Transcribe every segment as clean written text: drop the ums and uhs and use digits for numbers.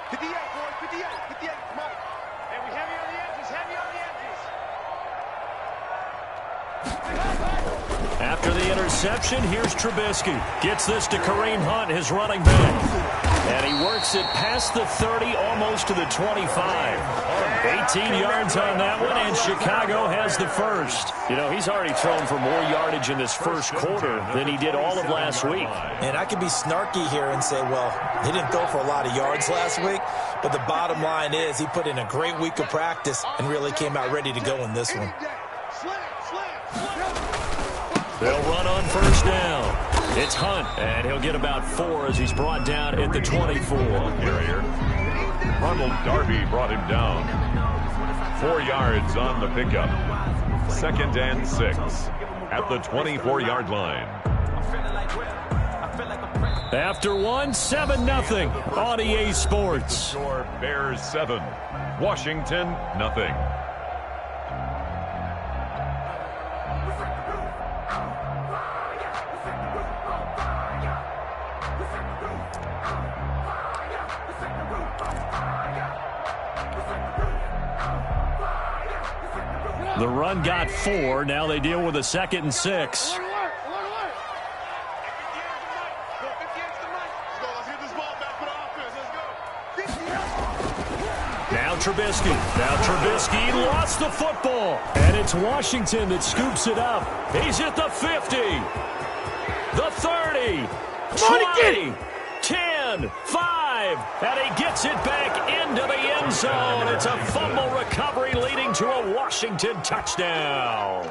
58, boys, 58, 58, come on. Hey, we heavy on the edges, heavy on the edges. After the interception, here's Trubisky. Gets this to Kareem Hunt, his running back. And he works it past the 30, almost to the 25. 18 yards on that one, and Chicago has the first. You know, he's already thrown for more yardage in this first quarter than he did all of last week. And I could be snarky here and say, well, he didn't throw for a lot of yards last week, but the bottom line is he put in a great week of practice and really came out ready to go in this one. They'll run on first down. It's Hunt, and he'll get about 4 as he's brought down at the 24. Carrier. Ronald Darby brought him down. 4 yards on the pickup. 2nd and 6 at the 24-yard line. After one, 7-0 on EA Sports. Bears 7, Washington nothing. The run got 4. Now they deal with a 2nd and 6. Now Trubisky. Lost the football. And it's Washington that scoops it up. He's at the 50. The 30. 20. 10. 5. And he gets it back into the end zone. It's a fumble recovery leading to a Washington touchdown.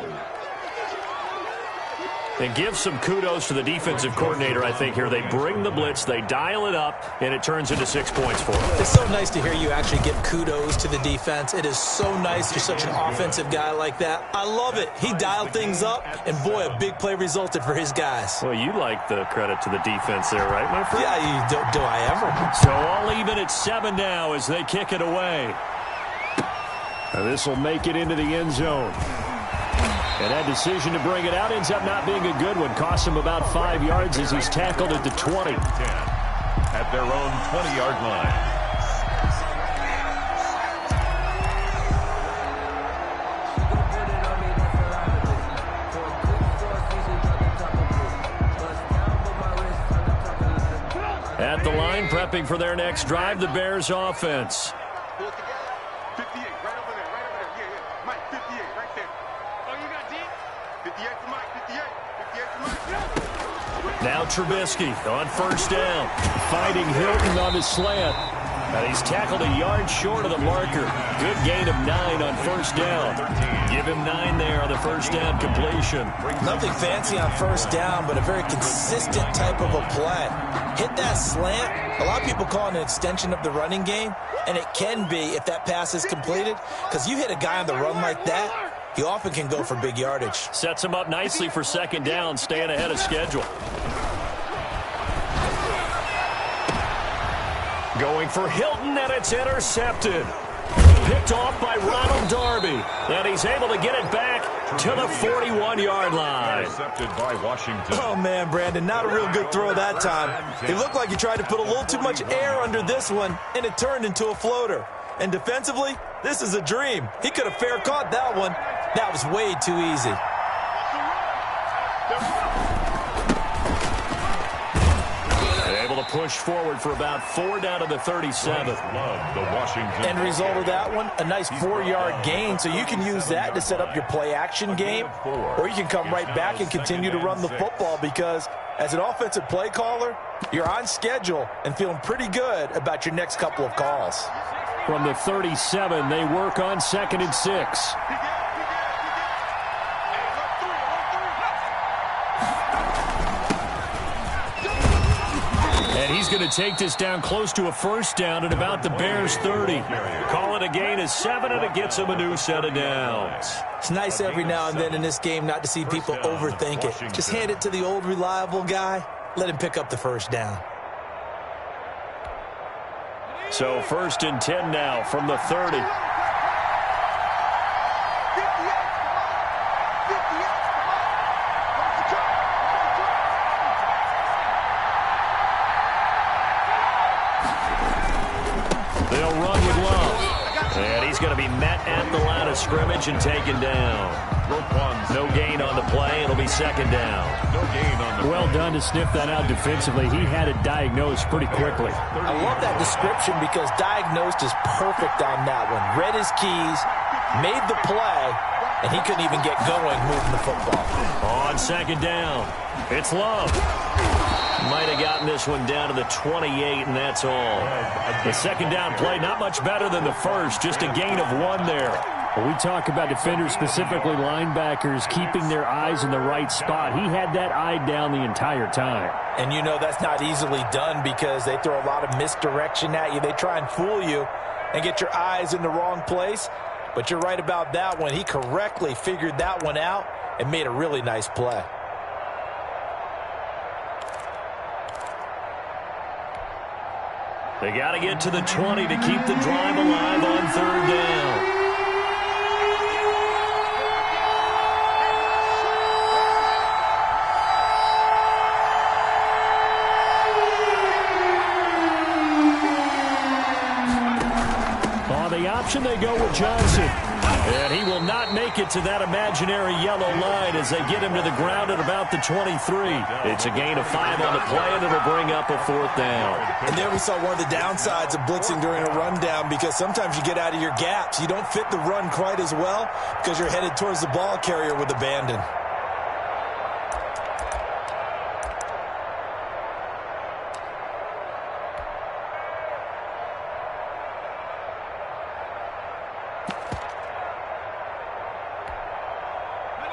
And give some kudos to the defensive coordinator, I think, here. They bring the blitz, they dial it up, and it turns into 6 points for them. It's so nice to hear you actually give kudos to the defense. It is so nice you're such an offensive guy like that. I love it. He dialed things up, and boy, a big play resulted for his guys. Well, you like the credit to the defense there, right, my friend? Yeah, do I ever? So all even at 7 now as they kick it away. This will make it into the end zone. And that decision to bring it out ends up not being a good one. Costs him about 5 yards as he's tackled at the 20. 10 at their own 20-yard line. At the line, prepping for their next drive, the Bears offense. Now Trubisky on first down, fighting Hilton on his slant. And he's tackled a yard short of the marker. Good gain of 9 on first down. Give him 9 there on the first down completion. Nothing fancy on first down, but a very consistent type of a play. Hit that slant. A lot of people call it an extension of the running game, and it can be if that pass is completed, because you hit a guy on the run like that, he often can go for big yardage. Sets him up nicely for second down, staying ahead of schedule. Going for Hilton, and it's intercepted. Picked off by Ronald Darby. And he's able to get it back to the 41-yard line. Intercepted by Washington. Oh, man, Brandon, not a real good throw that time. It looked like he tried to put a little too much air under this one, and it turned into a floater. And defensively, this is a dream. He could have fair caught that one. That was way too easy. Able to push forward for about 4 down to the 37. Love the Washington. End result of that one, a nice 4-yard gain, so you can use that to set up your play-action game, or you can come right back and continue to run the football because as an offensive play caller, you're on schedule and feeling pretty good about your next couple of calls. From the 37, they work on 2nd and 6. And he's going to take this down close to a first down at about the Bears' 30. Call it a gain of 7, and it gets him a new set of downs. It's nice every now and then in this game not to see people overthink it. Just hand it to the old reliable guy. Let him pick up the first down. So 1st and 10 now from the 30. They'll run with Love. And he's going to be met at the line of scrimmage and taken down. No gain on the play. It'll be second down. No gain on the Well done to sniff that out defensively. He had it diagnosed pretty quickly. I love that description because diagnosed is perfect on that one. Read his keys, made the play, and he couldn't even get going moving the football. On second down, it's Love. Might have gotten this one down to the 28, and that's all. The second down play, not much better than the first, just a gain of 1 there. When we talk about defenders, specifically linebackers, keeping their eyes in the right spot, he had that eye down the entire time. And you know that's not easily done because they throw a lot of misdirection at you. They try and fool you and get your eyes in the wrong place. But you're right about that one. He correctly figured that one out and made a really nice play. They got to get to the 20 to keep the drive alive on third down. On the option, they go with Johnson. And he will not make it to that imaginary yellow line as they get him to the ground at about the 23. It's a gain of 5 on the play, and it'll bring up a fourth down. And there we saw one of the downsides of blitzing during a rundown because sometimes you get out of your gaps. You don't fit the run quite as well because you're headed towards the ball carrier with abandon.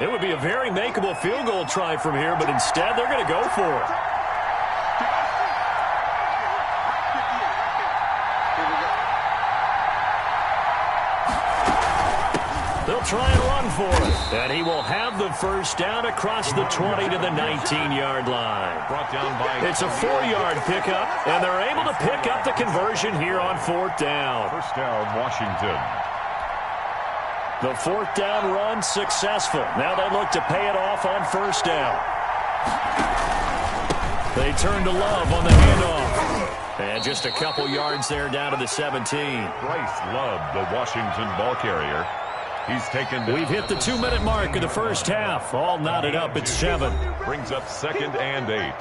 It would be a very makeable field goal try from here, but instead they're going to go for it. They'll try and run for it. And he will have the first down across the 20 to the 19-yard line. brought down by... It's a 4-yard pickup, and they're able to pick up the conversion here on fourth down. First down, Washington. The fourth down run successful. Now they look to pay it off on first down. They turn to Love on the handoff. And just a couple yards there down to the 17. Bryce Love, the Washington ball carrier. He's taken... We've hit the 2-minute mark of the first half. All knotted up at 7. Brings up 2nd and 8.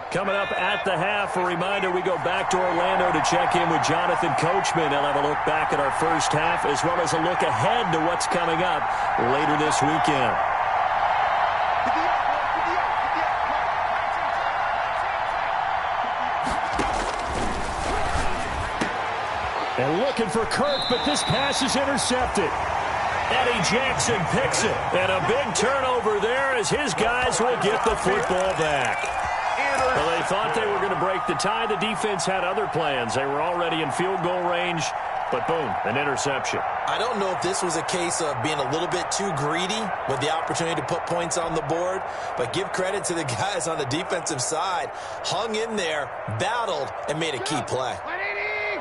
Coming up at the half, a reminder, we go back to Orlando to check in with Jonathan Coachman. He'll have a look back at our first half as well as a look ahead to what's coming up later this weekend. And looking for Kirk, but this pass is intercepted. Eddie Jackson picks it. And a big turnover there as his guys will get the football back. Well, they thought they were going to break the tie. The defense had other plans. They were already in field goal range, but boom, an interception. I don't know if this was a case of being a little bit too greedy with the opportunity to put points on the board, but give credit to the guys on the defensive side. Hung in there, battled, and made a key play.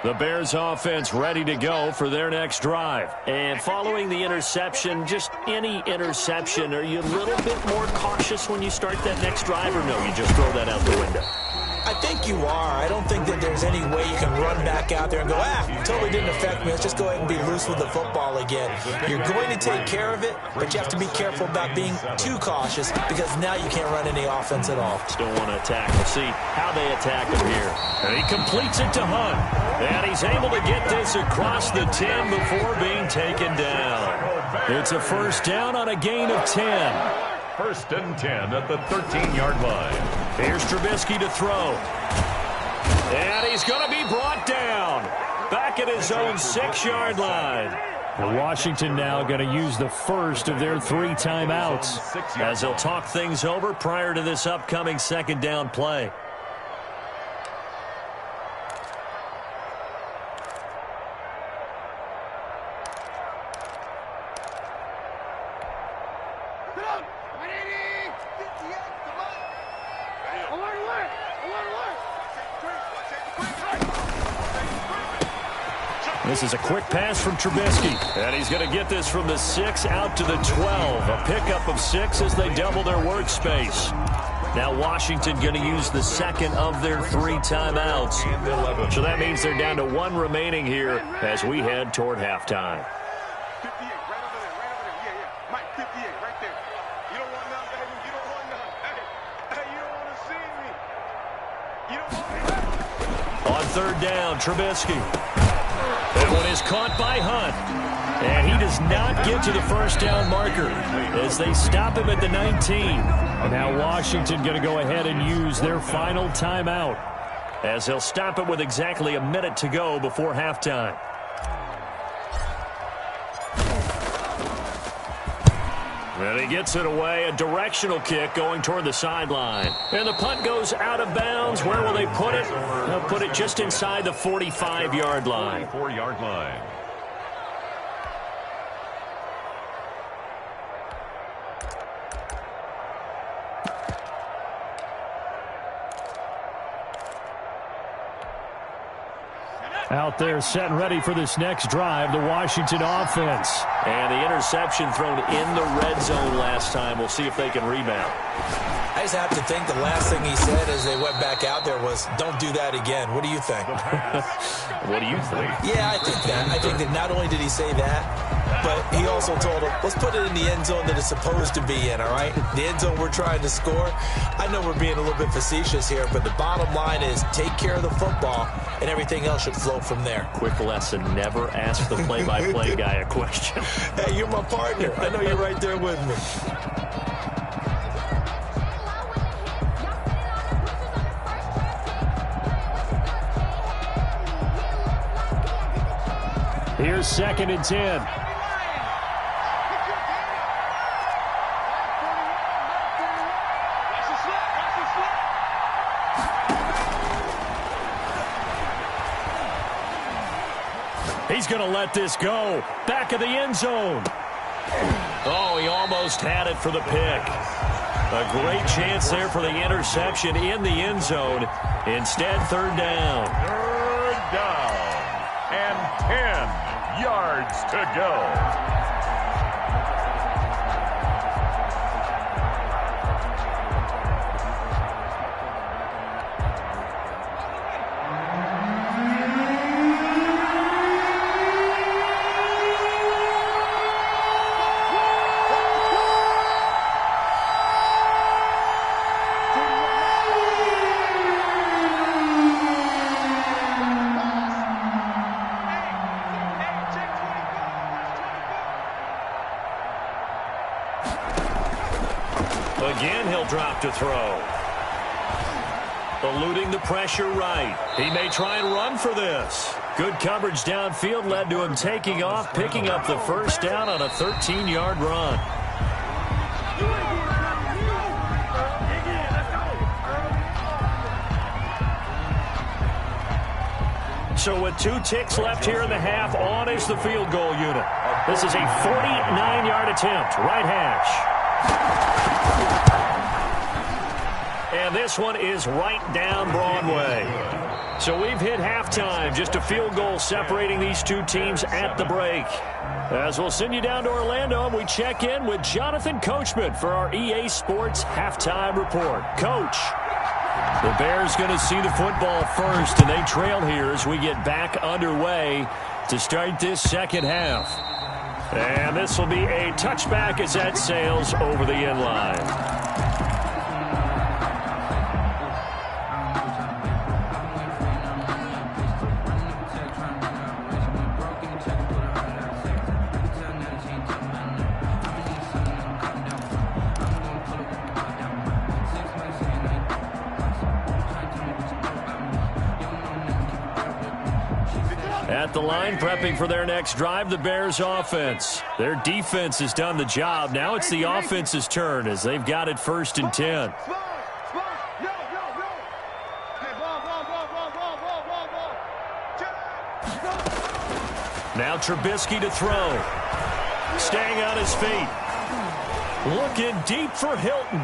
The Bears offense ready to go for their next drive. And following the interception, just any interception, are you a little bit more cautious when you start that next drive, or no, you just throw that out the window? I think you are. I don't think that there's any way you can run back out there and go, totally didn't affect me. Let's just go ahead and be loose with the football again. You're going to take care of it, but you have to be careful about being too cautious because now you can't run any offense at all. Still want to attack. We'll see how they attack him here. And he completes it to Hunt. And he's able to get this across the 10 before being taken down. It's a first down on a gain of 10. 1st and 10 at the 13-yard line. Here's Trubisky to throw. And he's going to be brought down. Back at his own 6-yard line. And Washington now going to use the first of their 3 timeouts as they'll talk things over prior to this upcoming second down play. This is a quick pass from Trubisky. And he's going to get this from the 6 out to the 12. A pickup of 6 as they double their workspace. Now Washington going to use the second of their 3 timeouts. So that means they're down to 1 remaining here as we head toward halftime. 58, right over there, right over there. Yeah, yeah. Mike, 58, right there. You don't want none, baby. You don't want none. Hey, you don't want to see me. You don't want me. On third down, Trubisky. That one is caught by Hunt. And he does not get to the first down marker as they stop him at the 19. And now Washington going to go ahead and use their final timeout as they'll stop it with exactly a minute to go before halftime. And he gets it away, a directional kick going toward the sideline. And the punt goes out of bounds. Where will they put it? They'll put it just inside the 45-yard line. 44-yard line. Out there set and ready for this next drive, the Washington offense. And the interception thrown in the red zone last time. We'll see if they can rebound. I just have to think the last thing he said as they went back out there was, don't do that again. What do you think? What do you think? Yeah, I think that. I think that not only did he say that, but he also told him, let's put it in the end zone that it's supposed to be in, all right? The end zone we're trying to score. I know we're being a little bit facetious here, but the bottom line is take care of the football, and everything else should flow from there. Quick lesson, never ask the play-by-play guy a question. Hey, you're my partner. I know you're right there with me. Here's 2nd and 10. He's going to let this go. Back of the end zone. Oh, he almost had it for the pick. A great chance there for the interception in the end zone. Instead, 3rd down. 3rd down. And 10 yards to go. Again, he'll drop to throw. Eluding the pressure right. He may try and run for this. Good coverage downfield led to him taking off, picking up the first down on a 13-yard run. So with 2 ticks left here in the half, on is the field goal unit. This is a 49-yard attempt, right hash. And this one is right down Broadway. So we've hit halftime. Just a field goal separating these two teams at the break. As we'll send you down to Orlando, we check in with Jonathan Coachman for our EA Sports Halftime Report. Coach, the Bears going to see the football first, and they trail here as we get back underway to start this second half. And this will be a touchback as that sails over the end line. At the line, prepping for their next drive, the Bears offense. Their defense has done the job. Now it's the offense's turn as they've got it 1st and 10. Now Trubisky to throw. Staying on his feet. Looking deep for Hilton.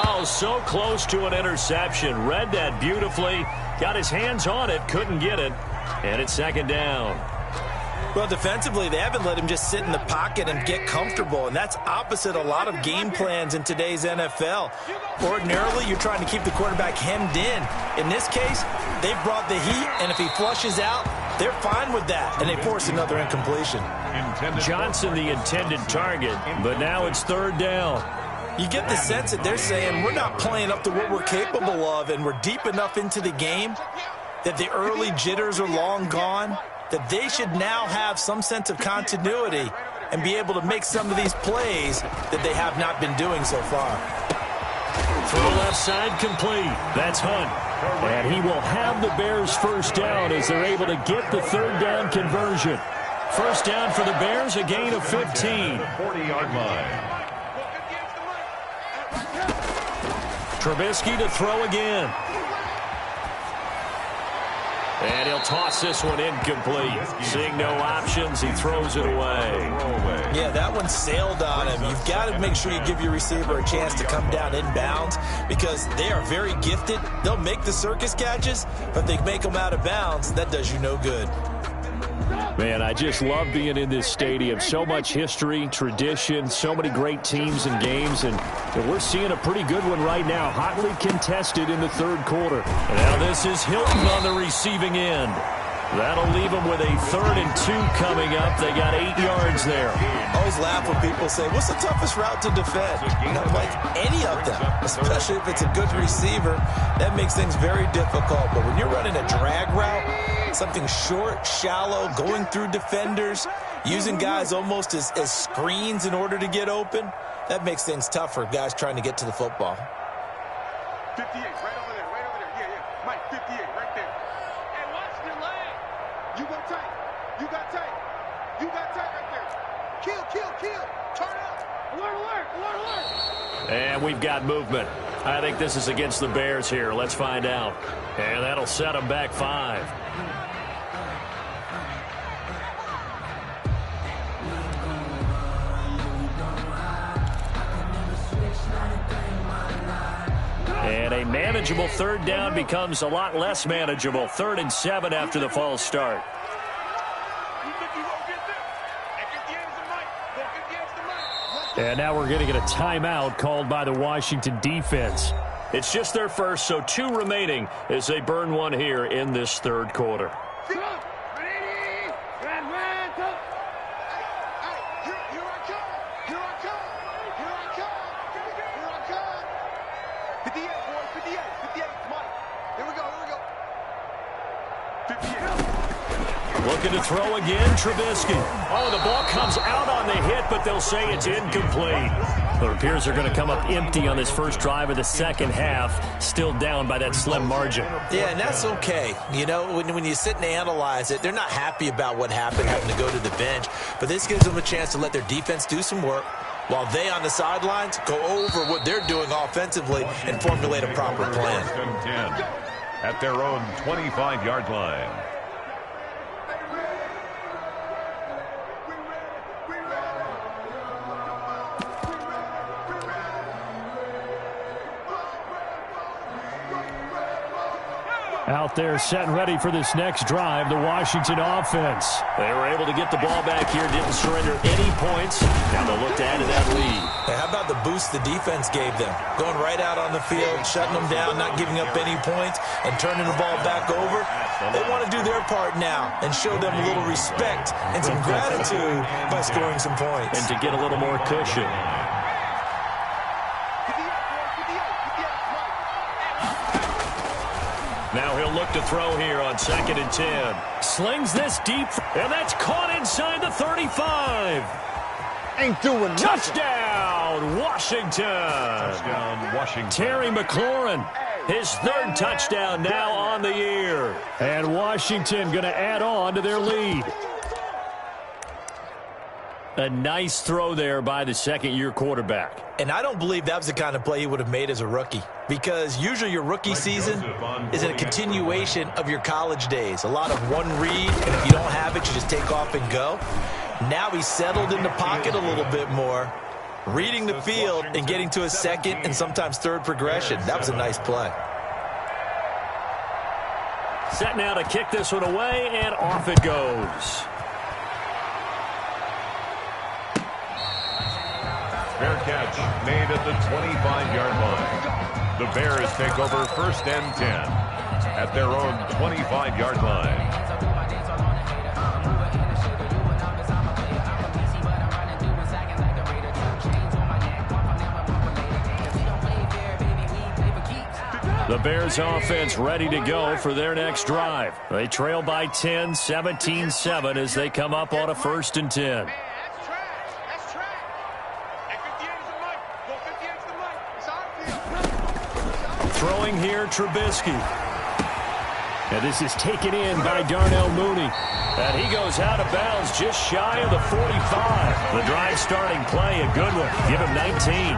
Oh, so close to an interception. Read that beautifully. Got his hands on it, couldn't get it. And it's second down. Well, defensively, they haven't let him just sit in the pocket and get comfortable, and that's opposite a lot of game plans in today's NFL. Ordinarily, you're trying to keep the quarterback hemmed in. In this case, they've brought the heat, and if he flushes out, they're fine with that, and they force another incompletion. Johnson the intended target, but now it's third down. You get the sense that they're saying we're not playing up to what we're capable of, and we're deep enough into the game that the early jitters are long gone, that they should now have some sense of continuity and be able to make some of these plays that they have not been doing so far. Throw left side complete. That's Hunt. And he will have the Bears first down as they're able to get the third down conversion. First down for the Bears, a gain of 15. 40-yard line. Trubisky to throw again. And he'll toss this one incomplete. Seeing no options, he throws it away. Yeah, that one sailed on him. You've got to make sure you give your receiver a chance to come down inbounds because they are very gifted. They'll make the circus catches, but they make them out of bounds. That does you no good. Man, I just love being in this stadium. So much history, tradition, so many great teams and games, and we're seeing a pretty good one right now, hotly contested in the third quarter. And now this is Hilton on the receiving end. That'll leave them with a 3rd and 2 coming up. They got 8 yards there. I always laugh when people say, what's the toughest route to defend? And I'm like, any of them, especially if it's a good receiver. That makes things very difficult. But when you're running a drag route, something short, shallow, going through defenders, using guys almost as screens in order to get open, that makes things tough for guys trying to get to the football. 58, right over there, right over there. Yeah, yeah. Mike, 58, right there. And watch the leg. You go tight. You got tight. You got tight right there. Kill, kill, kill. Turn up. Alert, alert, alert, alert. And we've got movement. I think this is against the Bears here. Let's find out. And that'll set them back 5. And a manageable third down becomes a lot less manageable. 3rd and 7 after the false start. And now we're going to get a timeout called by the Washington defense. It's just their first, so 2 remaining as they burn one here in this third quarter. Looking to throw again, Trubisky. Oh, the ball comes out on the hit, but they'll say it's incomplete. It appears they're going to come up empty on this first drive of the second half, still down by that slim margin. Yeah, and that's okay. You know, when you sit and analyze it, they're not happy about what happened, having to go to the bench, but this gives them a chance to let their defense do some work while they on the sidelines go over what they're doing offensively and formulate a proper plan. 10 at their own 25-yard line. Out there set and ready for this next drive, the Washington offense. They were able to get the ball back here, didn't surrender any points. Now they'll look to add to that lead. Hey, how about the boost the defense gave them? Going right out on the field, shutting them down, not giving up any points, and turning the ball back over. They want to do their part now and show them a little respect and some gratitude by scoring some points. And to get a little more cushion. Now he'll look to throw here on 2nd and 10. Slings this deep, and that's caught inside the 35. Ain't doing nothing. Touchdown, Washington. Touchdown, Washington. Terry McLaurin, his 3rd touchdown now on the year. And Washington going to add on to their lead. A nice throw there by the second-year quarterback. And I don't believe that was the kind of play he would have made as a rookie, because usually your rookie season is a continuation of your college days. A lot of one read, and if you don't have it, you just take off and go. Now he's settled in the pocket a little bit more, reading the field and getting to a second and sometimes third progression. That was a nice play. Set now to kick this one away, and off it goes. Fair catch made at the 25-yard line. The Bears take over 1st and 10 at their own 25-yard line. The Bears offense ready to go for their next drive. They trail by 10, 17-7 as they come up on a 1st and 10. Throwing here, Trubisky. And this is taken in by Darnell Mooney. And he goes out of bounds just shy of the 45. The drive starting play, a good one. Give him 19.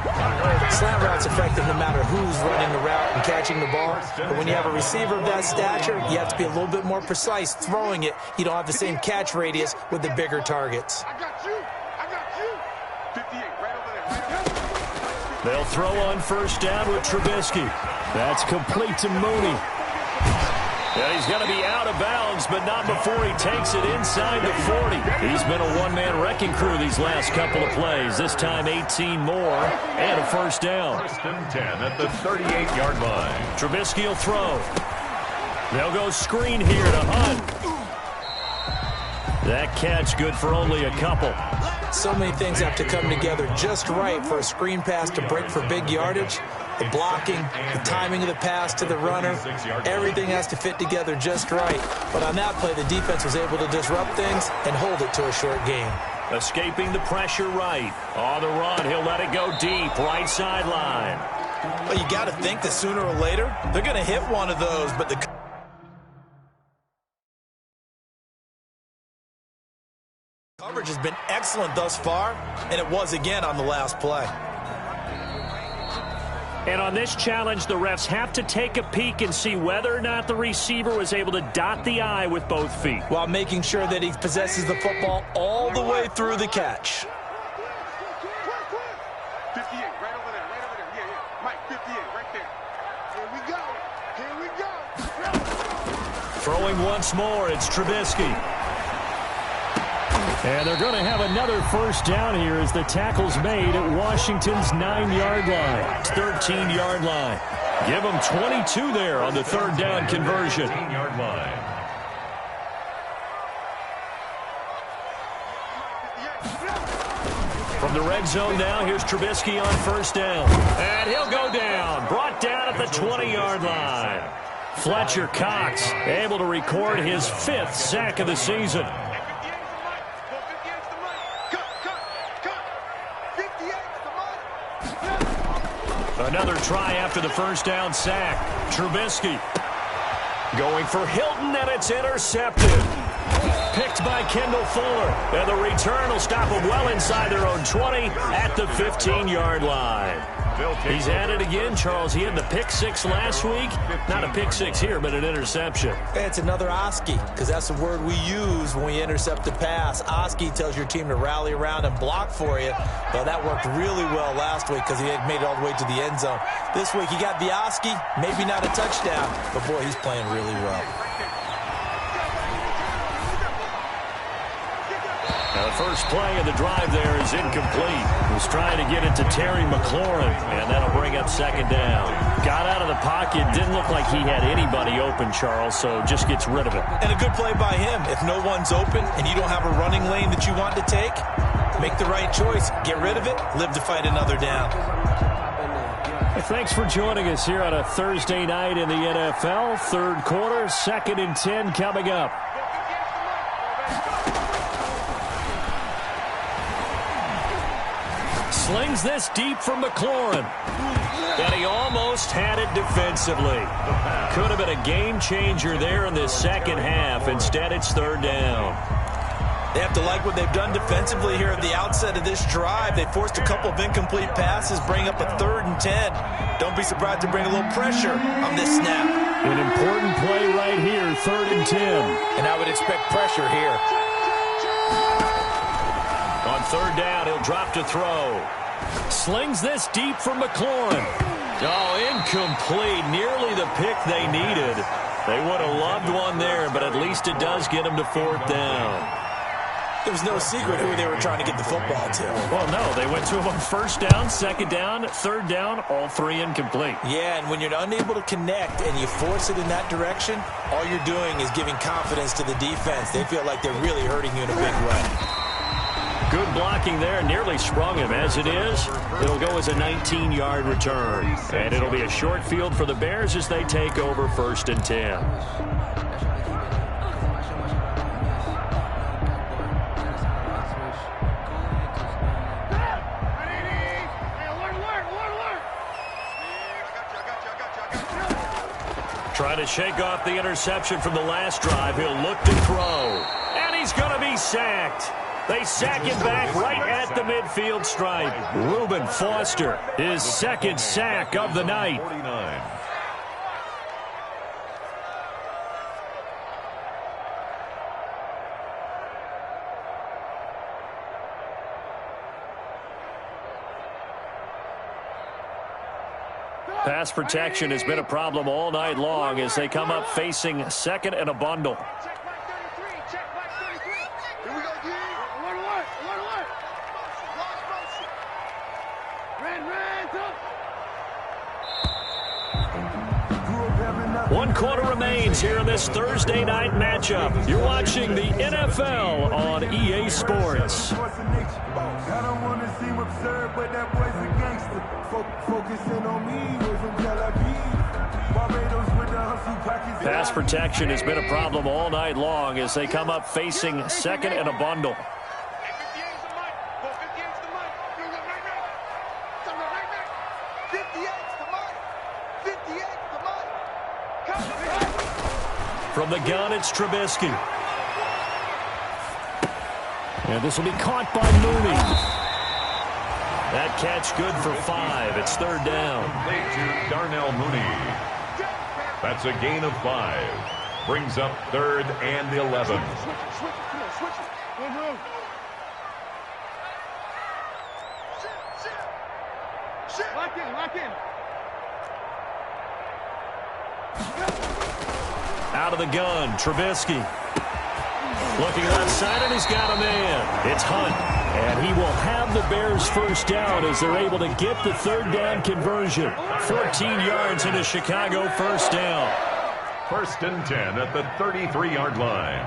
Slant route's effective no matter who's running the route and catching the ball. But when you have a receiver of that stature, you have to be a little bit more precise throwing it. You don't have the same catch radius with the bigger targets. I got you. 58, right over there. They'll throw on 1st down with Trubisky. That's complete to Mooney. And he's going to be out of bounds, but not before he takes it inside the 40. He's been a one-man wrecking crew these last couple of plays. This time 18 more and a 1st down. 1st and 10 at the 38-yard line. Trubisky will throw. They'll go screen here to Hunt. That catch good for only a couple. So many things have to come together just right for a screen pass to break for big yardage. The blocking, the timing of the pass to the runner, everything has to fit together just right. But on that play, the defense was able to disrupt things and hold it to a short game. Escaping the pressure right. On the run, he'll let it go deep, right sideline. Well, you got to think that sooner or later, they're going to hit one of those, but the coverage has been excellent thus far, and it was again on the last play. And on this challenge, the refs have to take a peek and see whether or not the receiver was able to dot the I with both feet, while making sure that he possesses the football all the way through the catch. 58, right over there. Yeah. Mike, 58, right there. Here we go. Throwing once more, it's Trubisky. And they're going to have another 1st down here as the tackle's made at Washington's 9-yard line. 13-yard line. Give them 22 there on the 3rd down conversion. 13-yard line. From the red zone now, here's Trubisky on 1st down. And he'll go down. Brought down at the 20-yard line. Fletcher Cox able to record his 5th sack of the season. Another try after the 1st down sack. Trubisky going for Hilton, and it's intercepted. Picked by Kendall Fuller. And the return will stop them well inside their own 20 at the 15-yard line. He's at it again, Charles. He had the pick 6 last week. Not a pick 6 here, but an interception. It's another Oski, because that's the word we use when we intercept a pass. Oski tells your team to rally around and block for you. Well, that worked really well last week because he had made it all the way to the end zone. This week he got the Oski, maybe not a touchdown, but boy, he's playing really well. Now the first play of the drive there is incomplete. He was trying to get it to Terry McLaurin, and that'll bring up 2nd down. Got out of the pocket, didn't look like he had anybody open, Charles, so just gets rid of it. And a good play by him. If no one's open and you don't have a running lane that you want to take, make the right choice. Get rid of it, live to fight another down. Hey, thanks for joining us here on a Thursday night in the NFL. 3rd quarter, 2nd and 10 coming up. Slings this deep from McLaurin. And he almost had it defensively. Could have been a game changer there in this 2nd half. Instead, it's 3rd down. They have to like what they've done defensively here at the outset of this drive. They forced a couple of incomplete passes, bring up a 3rd and 10. Don't be surprised to bring a little pressure on this snap. An important play right here, 3rd and 10. And I would expect pressure here. On 3rd down, he'll drop to throw. Slings this deep from McLaurin. Oh, incomplete. Nearly the pick they needed. They would have loved one there, but at least it does get them to 4th down. It was no secret who they were trying to get the football to. Well, no, they went to him on 1st down, 2nd down, 3rd down, all 3 incomplete. Yeah, and when you're unable to connect and you force it in that direction, all you're doing is giving confidence to the defense. They feel like they're really hurting you in a big way. Good blocking there, nearly sprung him. As it is, it'll go as a 19-yard return. And it'll be a short field for the Bears as they take over 1st and 10. Trying to shake off the interception from the last drive. He'll look to throw. And he's going to be sacked. They sack him back right at the midfield stripe. Reuben Foster, his 2nd sack of the night. 49. Pass protection has been a problem all night long as they come up facing 2nd and a bundle. Check back 33. Check back 33. Here we go, D. Alert. Ran. 1 quarter remains here in this Thursday night matchup. You're watching the NFL on EA Sports. I don't want to seem absurd, but that boy's a gangster. Focusing on me wasn't Barbados with the hustle package. Pass protection has been a problem all night long as they come up facing 2nd and a bundle. From the gun, it's Trubisky. And this will be caught by Mooney. That catch good for 5. It's 3rd down. Play to Darnell Mooney. That's a gain of 5. Brings up 3rd and 11. Lock in. Out of the gun, Trubisky. Looking left side, and he's got a man. It's Hunt, and he will have the Bears 1st down as they're able to get the 3rd down conversion. 14 yards into Chicago 1st down. 1st and 10 at the 33-yard line.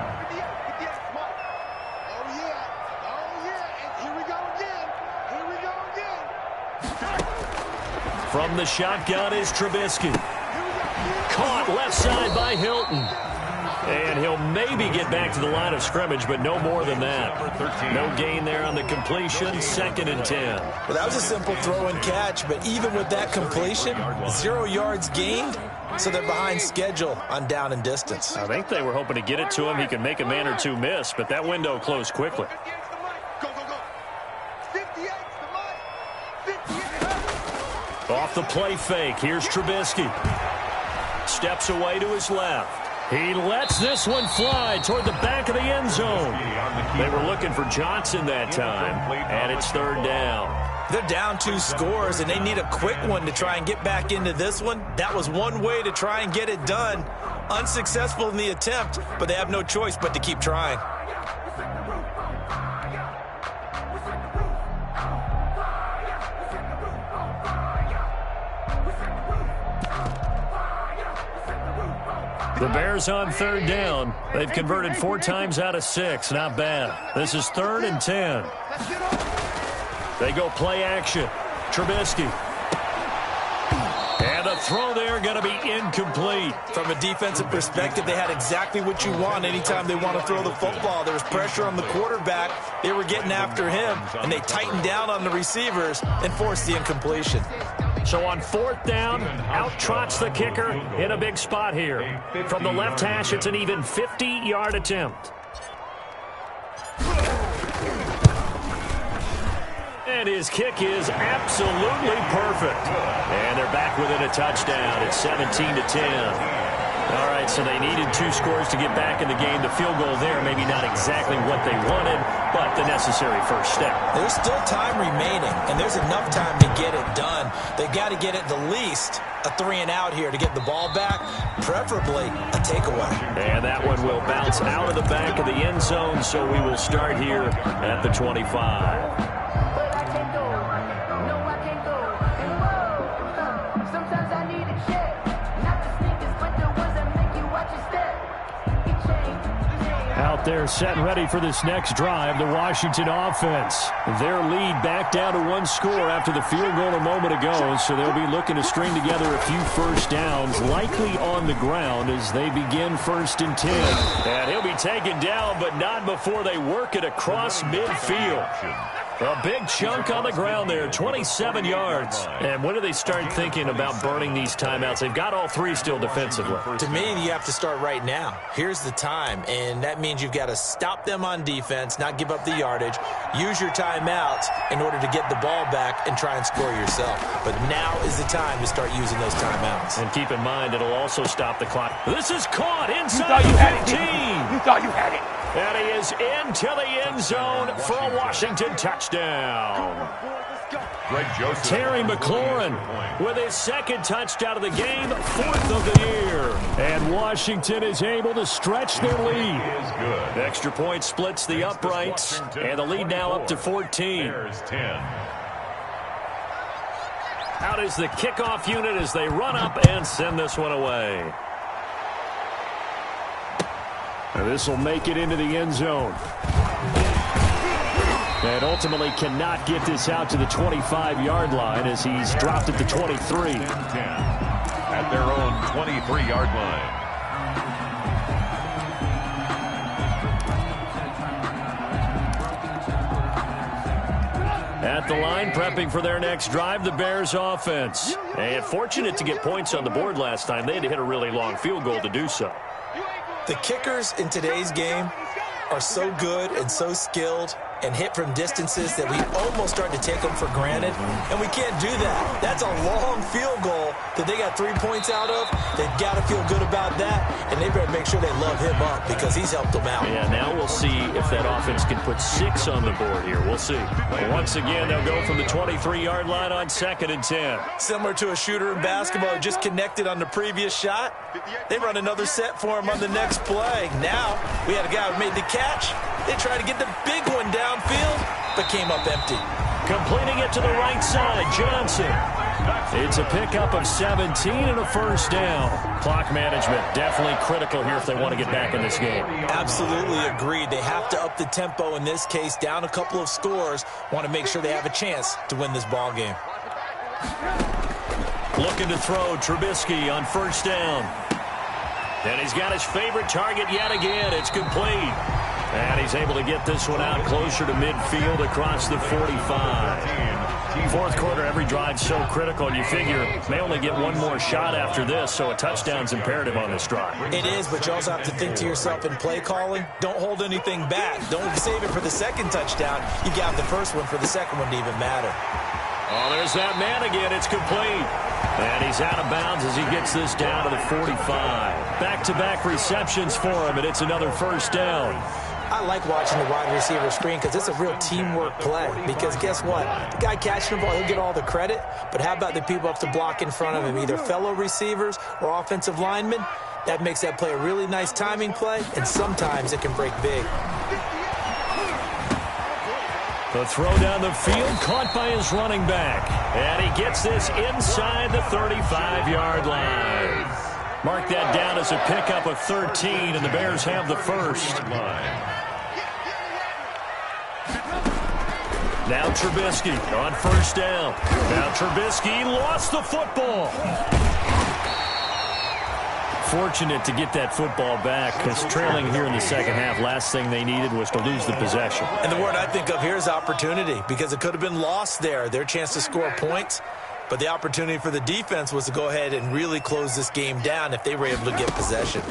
From the shotgun is Trubisky. Caught left side by Hilton. And he'll maybe get back to the line of scrimmage, but no more than that. No gain there on the completion, 2nd and 10. Well, that was a simple throw and catch, but even with that completion, 0 yards gained, so they're behind schedule on down and distance. I think they were hoping to get it to him. He could make a man or two miss, but that window closed quickly. Off the play fake, here's Trubisky. Steps away to his left. He lets this one fly toward the back of the end zone. They were looking for Johnson that time, and it's 3rd down. They're down 2 scores, and they need a quick one to try and get back into this one. That was one way to try and get it done. Unsuccessful in the attempt, but they have no choice but to keep trying. The Bears on 3rd down. They've converted 4 times out of 6. Not bad. This is 3rd and 10. They go play action. Trubisky. And a throw there going to be incomplete. From a defensive perspective, they had exactly what you want anytime they want to throw the football. There was pressure on the quarterback. They were getting after him, and they tightened down on the receivers and forced the incompletion. So on 4th down, out trots the kicker in a big spot here. From the left hash, it's an even 50-yard attempt. And his kick is absolutely perfect. And they're back within a touchdown. It's 17-10. All right, so they needed 2 scores to get back in the game. The field goal there, maybe not exactly what they wanted, but the necessary first step. There's still time remaining, and there's enough time to get it done. They've got to get at the least a 3-and-out here to get the ball back, preferably a takeaway. And that one will bounce out of the back of the end zone, so we will start here at the 25. Out there set and ready for this next drive, the Washington offense. Their lead back down to 1 score after the field goal a moment ago, so they'll be looking to string together a few first downs, likely on the ground as they begin 1st and 10. And he'll be taken down, but not before they work it across midfield. A big chunk on the ground there, 27 yards. And when do they start thinking about burning these timeouts? They've got all 3 still defensively. To me, you have to start right now. Here's the time, and that means you've got to stop them on defense, not give up the yardage, use your timeouts in order to get the ball back and try and score yourself. But now is the time to start using those timeouts. And keep in mind, it'll also stop the clock. This is caught inside the 15. You thought you had it. And he is into the end zone for a Washington touchdown. Greg Joseph. Terry McLaurin with his 2nd touchdown of the game, 4th of the year. And Washington is able to stretch their lead. Is good. Extra point splits the uprights, and the lead now up to 14. Bears 10. Out is the kickoff unit as they run up and send this one away. And this will make it into the end zone. And ultimately cannot get this out to the 25-yard line as he's dropped at the 23. 10 at their own 23-yard line. At the line, prepping for their next drive, the Bears offense. And fortunate to get points on the board last time. They had to hit a really long field goal to do so. The kickers in today's game are so good and so skilled and hit from distances that we almost start to take them for granted, and we can't do that. That's a long field goal that they got 3 points out of. They've got to feel good about that, and they better make sure they love him up because he's helped them out. Yeah, now we'll see if that offense can put 6 on the board here. We'll see. But once again, they'll go from the 23-yard line on 2nd and 10. Similar to a shooter in basketball who just connected on the previous shot, they run another set for him on the next play. Now we had a guy who made the catch. They tried to get the big one downfield, but came up empty. Completing it to the right side, Johnson. It's a pickup of 17 and a first down. Clock management definitely critical here if they want to get back in this game. Absolutely agreed. They have to up the tempo in this case, down a couple of scores. Want to make sure they have a chance to win this ball game. Looking to throw, Trubisky on first down. And he's got his favorite target yet again. It's complete. And he's able to get this one out closer to midfield across the 45. Fourth quarter, every drive so critical, and you figure may only get one more shot after this, so a touchdown's imperative on this drive. It is, but you also have to think to yourself in play calling, don't hold anything back. Don't save it for the second touchdown. You got the first one for the second one to even matter. Oh, there's that man again. It's complete. And he's out of bounds as he gets this down to the 45. Back-to-back receptions for him, and it's another first down. I like watching the wide receiver screen because it's a real teamwork play. Because guess what? The guy catching the ball, he'll get all the credit. But how about the people up to block in front of him, either fellow receivers or offensive linemen? That makes that play a really nice timing play, and sometimes it can break big. The throw down the field, caught by his running back. And he gets this inside the 35-yard line. Mark that down as a pickup of 13, and the Bears have the first. Now Trubisky on first down. Now Trubisky lost the football. Fortunate to get that football back because trailing here in the second half, last thing they needed was to lose the possession. And the word I think of here is opportunity because it could have been lost there, their chance to score points. But the opportunity for the defense was to go ahead and really close this game down if they were able to get possession.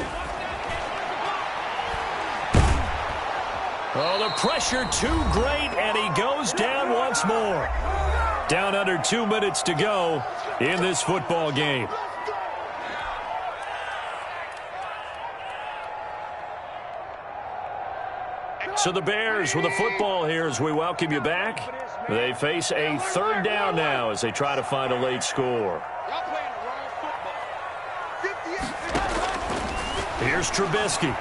Oh, the pressure too great, and he goes down once more. Down under 2 minutes to go in this football game. So the Bears with the football here as we welcome you back. They face a third down now as they try to find a late score. Here's Trubisky.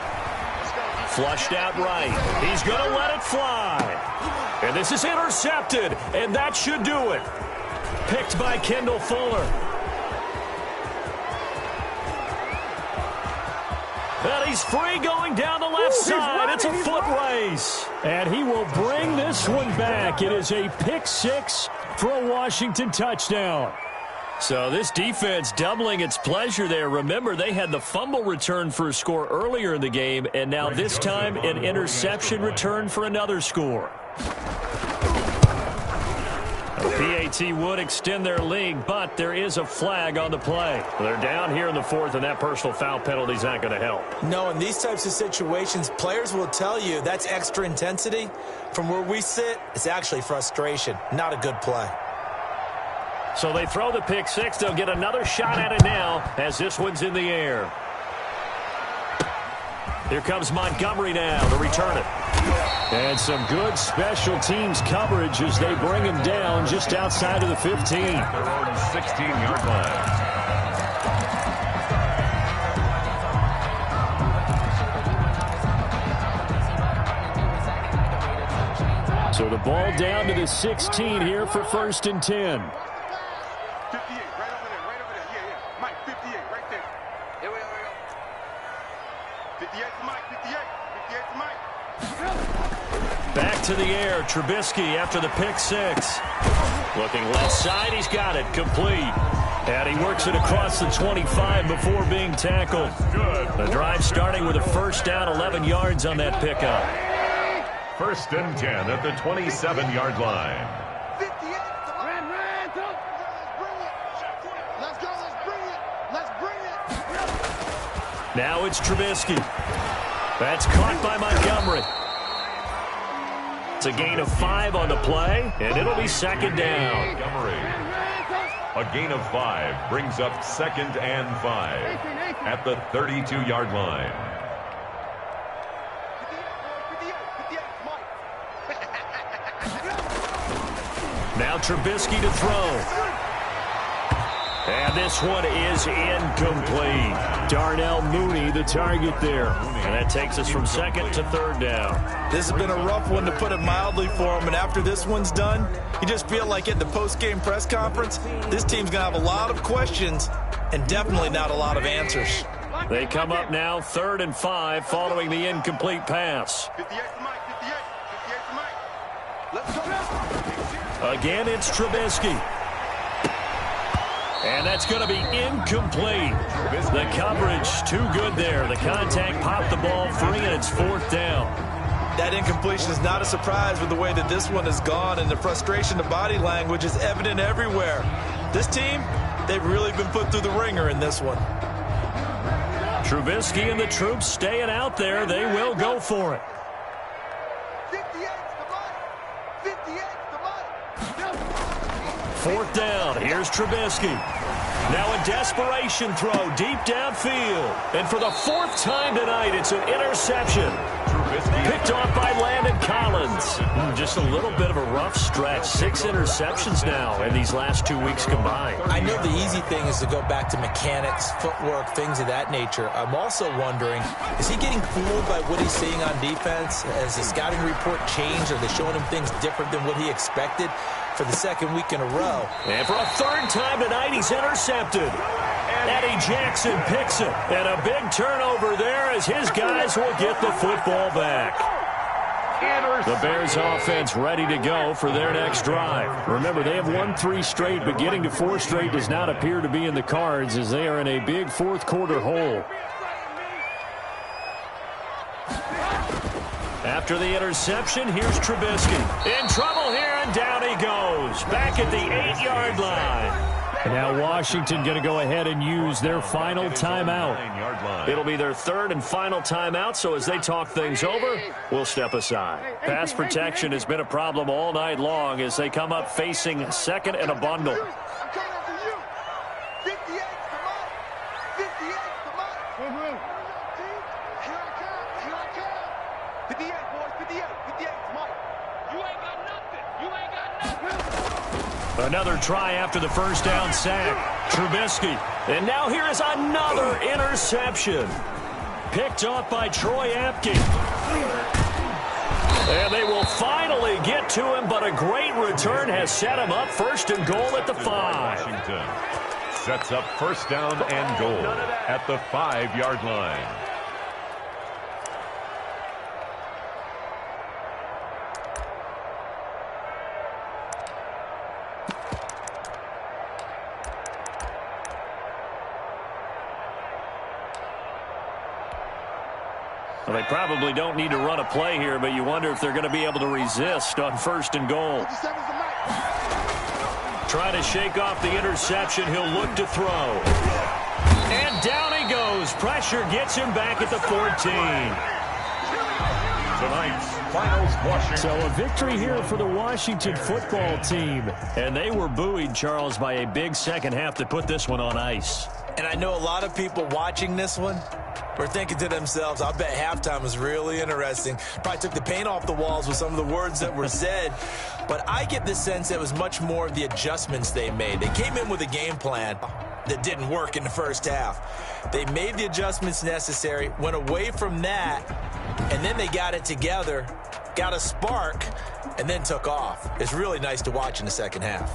Flushed out right. He's going to let it fly. And this is intercepted, and that should do it. Picked by Kendall Fuller. And he's free going down the left side. It's a foot race. And he will bring this one back. It is a pick six for a Washington touchdown. So this defense doubling its pleasure there. Remember, they had the fumble return for a score earlier in the game, and now this time an interception return for another score. PAT would extend their lead, but there is a flag on the play. They're down here in the fourth, and that personal foul penalty is not going to help. No, in these types of situations, players will tell you that's extra intensity. From where we sit, it's actually frustration. Not a good play. So they throw the pick six. They'll get another shot at it now as this one's in the air. Here comes Montgomery now to return it. And some good special teams coverage as they bring him down just outside of the 15. Their own 16-yard line. So the ball down to the 16 here for 1st and 10. 58, right over there, right over there. Yeah, yeah. Mike, 58, right there. Here we go, 58 to Mike, 58. 58 to Mike. Back to the air, Trubisky after the pick six. Looking left side, he's got it, complete. And he works it across the 25 before being tackled. Good. The drive starting with a first down, 11 yards on that pickup. 1st and 10 at the 27-yard line. 58. Ran, Let's go, let's bring it. Let's bring it. Now it's Trubisky. That's caught by Montgomery. It's a gain of 5 on the play, and it'll be 2nd down. Montgomery. A gain of 5 brings up 2nd and 5 at the 32-yard line. 58, Mike. Now Trubisky to throw. And this one is incomplete. Darnell Mooney, the target there. And that takes us from 2nd to 3rd down. This has been a rough one, to put it mildly, for him. And after this one's done, you just feel like at the post-game press conference, this team's going to have a lot of questions and definitely not a lot of answers. They come up now 3rd and 5 following the incomplete pass. 58 to Mike, 58. 58 to Mike. Let's go. Again, it's Trubisky. And that's going to be incomplete. The coverage too good there. The contact popped the ball free, and it's 4th down. That incompletion is not a surprise with the way that this one has gone, and the frustration, the body language is evident everywhere. This team, they've really been put through the ringer in this one. Trubisky and the troops staying out there. They will go for it. 58 to Mike. 58 to Mike. 4th down. Here's Trubisky. Now a desperation throw deep downfield. And for the 4th time tonight, it's an interception. Picked off by Landon Collins. Just a little bit of a rough stretch. 6 interceptions now in these last 2 weeks combined. I know the easy thing is to go back to mechanics, footwork, things of that nature. I'm also wondering, is he getting fooled by what he's seeing on defense? Has the scouting report changed? Are they showing him things different than what he expected for the 2nd week in a row? And for a 3rd time tonight, he's intercepted. Eddie Jackson picks it. And a big turnover there as his guys will get the football back. The Bears offense ready to go for their next drive. Remember, they have won 3 straight, but getting to 4 straight does not appear to be in the cards as they are in a big 4th quarter hole. After the interception, here's Trubisky. In trouble here, and down he goes. Back at the 8-yard line. And now Washington going to go ahead and use their final timeout. It'll be their 3rd and final timeout, so as they talk things over, we'll step aside. Pass protection has been a problem all night long as they come up facing 2nd and a bundle. I'm coming after you. 58 to Mike. 58 to Mike. Here I come. Here I come. 58, boys, 58. Another try after the first down sack. Trubisky. And now here is another interception. Picked off by Troy Apke. And they will finally get to him, but a great return has set him up first and goal at the 5. Washington sets up first down and goal at the 5-yard line. Well, they probably don't need to run a play here, but you wonder if they're going to be able to resist on first and goal. Trying to shake off the interception. He'll look to throw. And down he goes. Pressure gets him back at the 14. Tonight's finals, Washington. So a victory here for the Washington football team. And they were buoyed, Charles, by a big second half that put this one on ice. And I know a lot of people watching this one were thinking to themselves, I bet halftime was really interesting. Probably took the paint off the walls with some of the words that were said. But I get the sense it was much more of the adjustments they made. They came in with a game plan that didn't work in the first half. They made the adjustments necessary, went away from that, and then they got it together, got a spark, and then took off. It's really nice to watch in the second half.